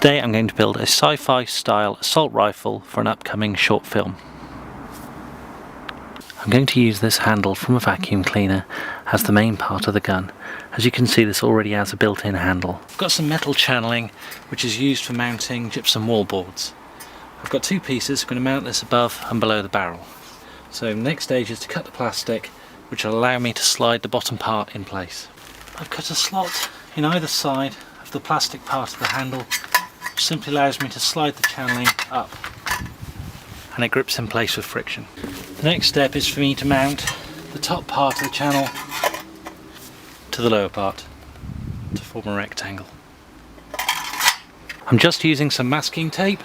Today I'm going to build a sci-fi style assault rifle for an upcoming short film. I'm going to use this handle from a vacuum cleaner as the main part of the gun. As you can see, this already has a built-in handle. I've got some metal channeling which is used for mounting gypsum wallboards. I've got two pieces. I'm going to mount this above and below the barrel. So the next stage is to cut the plastic, which will allow me to slide the bottom part in place. I've cut a slot in either side of the plastic part of the handle, which simply allows me to slide the channeling up and it grips in place with friction. The next step is for me to mount the top part of the channel to the lower part to form a rectangle. I'm just using some masking tape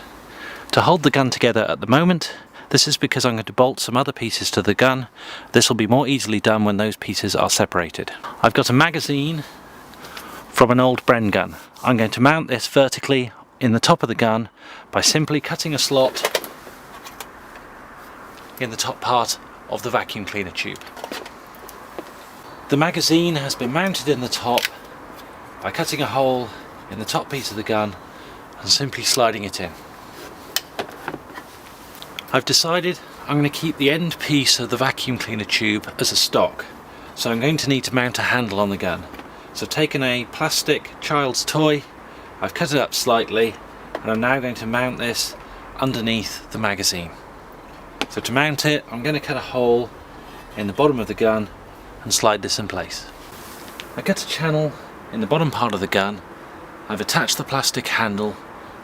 to hold the gun together at the moment. This is because I'm going to bolt some other pieces to the gun. This will be more easily done when those pieces are separated. I've got a magazine from an old Bren gun. I'm going to mount this vertically in the top of the gun by simply cutting a slot in the top part of the vacuum cleaner tube. The magazine has been mounted in the top by cutting a hole in the top piece of the gun and simply sliding it in. I've decided I'm going to keep the end piece of the vacuum cleaner tube as a stock, so I'm going to need to mount a handle on the gun. So I've taken a plastic child's toy, I've cut it up slightly, and I'm now going to mount this underneath the magazine. So to mount it, I'm going to cut a hole in the bottom of the gun and slide this in place. I cut a channel in the bottom part of the gun, I've attached the plastic handle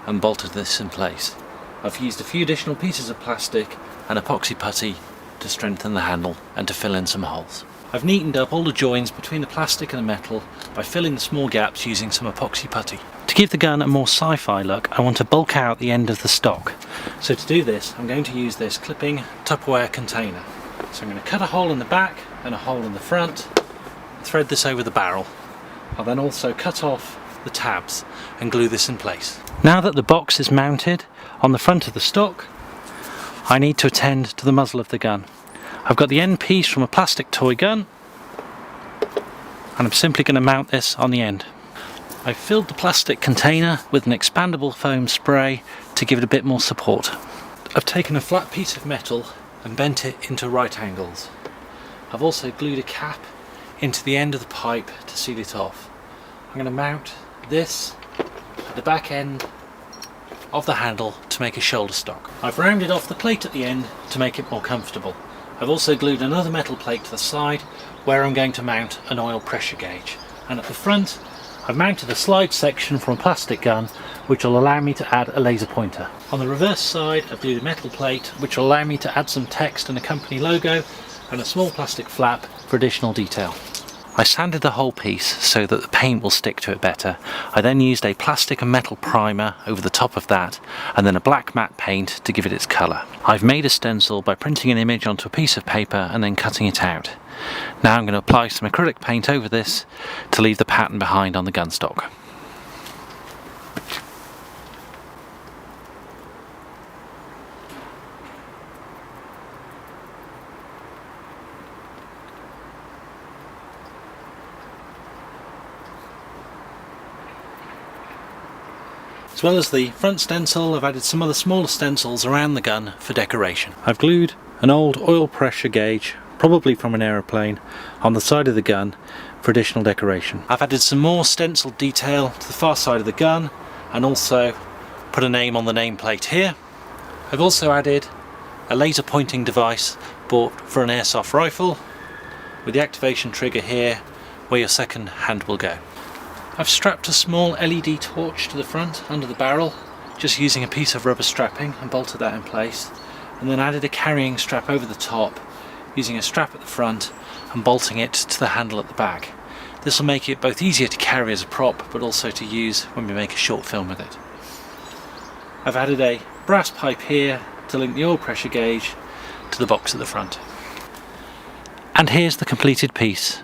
and bolted this in place. I've used a few additional pieces of plastic and epoxy putty to strengthen the handle and to fill in some holes. I've neatened up all the joins between the plastic and the metal by filling the small gaps using some epoxy putty. To give the gun a more sci-fi look, I want to bulk out the end of the stock. So to do this, I'm going to use this clipping Tupperware container. So I'm going to cut a hole in the back and a hole in the front, thread this over the barrel. I'll then also cut off the tabs and glue this in place. Now that the box is mounted on the front of the stock, I need to attend to the muzzle of the gun. I've got the end piece from a plastic toy gun and I'm simply going to mount this on the end. I've filled the plastic container with an expandable foam spray to give it a bit more support. I've taken a flat piece of metal and bent it into right angles. I've also glued a cap into the end of the pipe to seal it off. I'm going to mount this at the back end of the handle to make a shoulder stock. I've rounded off the plate at the end to make it more comfortable. I've also glued another metal plate to the side where I'm going to mount an oil pressure gauge. And at the front, I've mounted a slide section from a plastic gun which will allow me to add a laser pointer. On the reverse side, I've glued a metal plate which will allow me to add some text and a company logo and a small plastic flap for additional detail. I sanded the whole piece so that the paint will stick to it better. I then used a plastic and metal primer over the top of that and then a black matte paint to give it its colour. I've made a stencil by printing an image onto a piece of paper and then cutting it out. Now I'm going to apply some acrylic paint over this to leave the pattern behind on the gun stock. As well as the front stencil, I've added some other smaller stencils around the gun for decoration. I've glued an old oil pressure gauge, probably from an aeroplane, on the side of the gun for additional decoration. I've added some more stenciled detail to the far side of the gun and also put a name on the nameplate here. I've also added a laser pointing device bought for an airsoft rifle with the activation trigger here where your second hand will go. I've strapped a small LED torch to the front under the barrel, just using a piece of rubber strapping, and bolted that in place, and then added a carrying strap over the top using a strap at the front and bolting it to the handle at the back. This will make it both easier to carry as a prop but also to use when we make a short film with it. I've added a brass pipe here to link the oil pressure gauge to the box at the front. And here's the completed piece